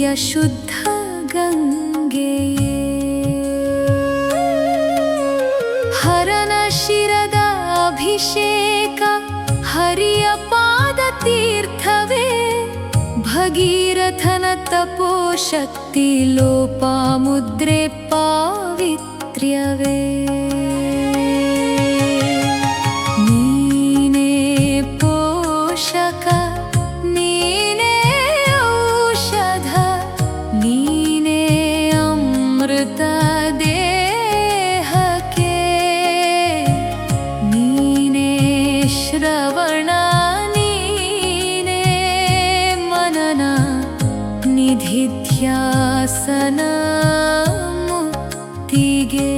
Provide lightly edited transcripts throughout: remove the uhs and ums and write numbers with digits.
ನಿತ್ಯ ಶುದ್ಧ ಗಂಗೆಯೇ ಹರನ ಶಿರದ ಅಭಿಷೇಕ ಹರಿಯ ಪಾದ ತೀರ್ಥವೇ ಭಗೀರಥನ ತಪೋಶಕ್ತಿ ಲೋಪಾಮುದ್ರೆ ಪಾವಿತ್ರ್ಯವೇ ನೀನೇ ಪೋಷಕ ನೀನೇ ಔಷಧ ನೀನೇ ಅಮೃತ ದೇಹಕ್ಕೆ ನೀನೇ ಶ್ರವಣ ನಿಧಿಧ್ಯಾಸನ ಮುಕ್ತಿಗೆ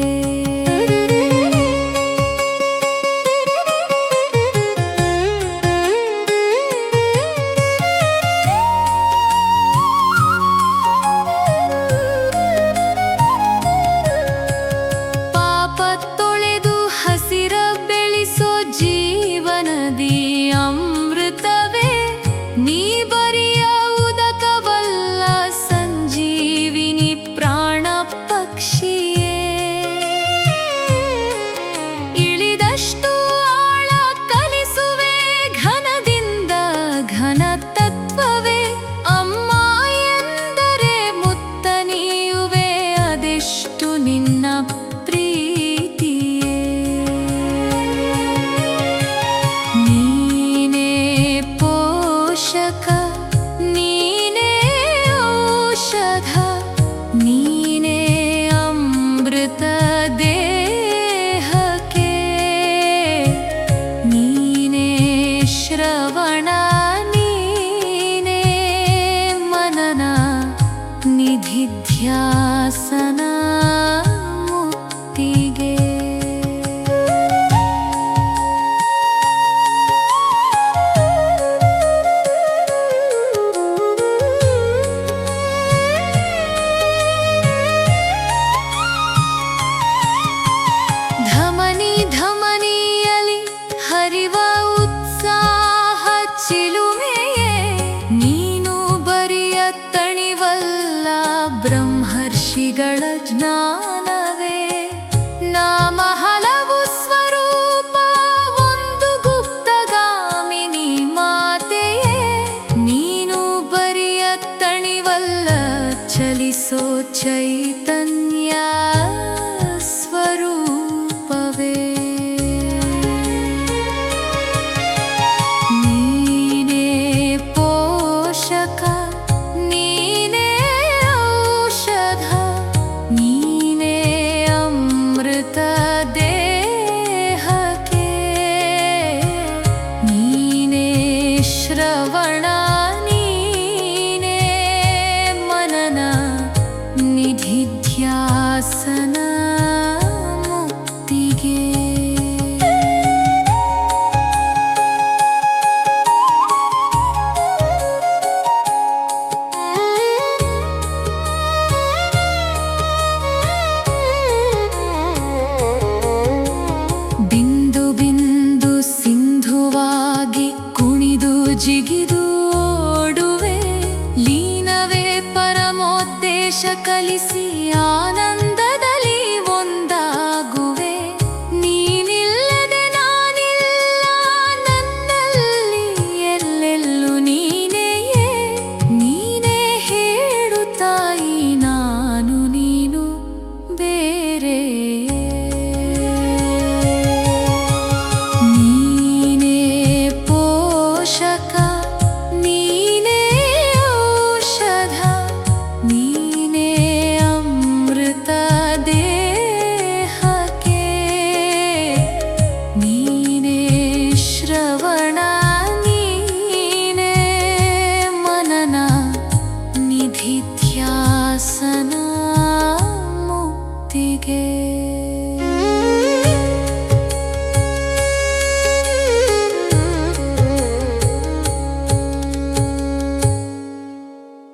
ಪಾಪ ತೊಳೆದು ಹಸಿರ ಬೆಳೆಸೋ ಜೀವನದಿ ಅಮೃತವೇ ನೀ ಬರಿಯ ಇಳಿದಷ್ಟು ಆಳ ಕಲಿಸುವೆ ಘನದಿಂದ ಘನ ತತ್ವವೇ ಅಮ್ಮ ಎಂದರೆ ಮುತ್ತ ನೀಯುವೆ ಅದೆಷ್ಟು ನಿನ್ನ ಪ್ರೀತಿಯೇ ನೀನೇ ಪೋಷಕ ನೀನೇ ಔಷಧ ನೀನೇ ಅಮೃತ ಶ್ರವಣ ನೀನೇ ಮನನ ನಿಧಿಧ್ಯಾಸನ ಮುಕ್ತಿಗೆ ಧಮನಿ ಧಮನಿಯಲಿ ಹರಿವ ಚಿಲುಮೆಯೇ ನೀನು ಬರಿಯ ತಣಿವಲ್ಲ ಬ್ರಹ್ಮರ್ಷಿಗಳ ಜ್ಞಾನವೇ ನಾಮ ಹಲವು ಸ್ವರೂಪ ಒಂದು ಗುಪ್ತಗಾಮಿನಿ ಮಾತೆಯೇ ನೀನು ಬರಿಯ ತಣಿವಲ್ಲ ಚಲಿಸೋ ಚೈತನ್ಯ ಸ್ವರೂಪವೇ ನೀನೇ ಔಷಧ ನೀನೇ ಅಮೃತ ದೇಹಕ್ಕೆ ನೀನೇ ಶ್ರವಣ ನೀನೇ ಮನನ ನಿಧಿಧ್ಯಾಸನ ಮುಕ್ತಿಗೆ ಜಿಗಿದು ಓಡುವೆ ಲೀನವೇ ಪರಮೋದ್ದೇಶ ಕಲಿಸಿ ಆನಂದದಲ್ಲಿ ಒಂದಾಗುವೆ ನೀನಿಲ್ಲದೆ ನಾನಿಲ್ಲ ನನ್ನಲ್ಲಿ ಎಲ್ಲೆಲ್ಲೂ ನೀನೆಯೇ ನೀನೇ ಹೇಳು ತಾಯಿ ನಾನು ನೀನು ಬೇರೆ ನೀನೇ ಔಷಧ ನೀನೇ ಅಮೃತ ದೇಹಕ್ಕೆ ನೀನೇ ಶ್ರವಣ ನೀನೇ ಮನನ ನಿಧಿಧ್ಯಾಸನ ಮುಕ್ತಿಗೆ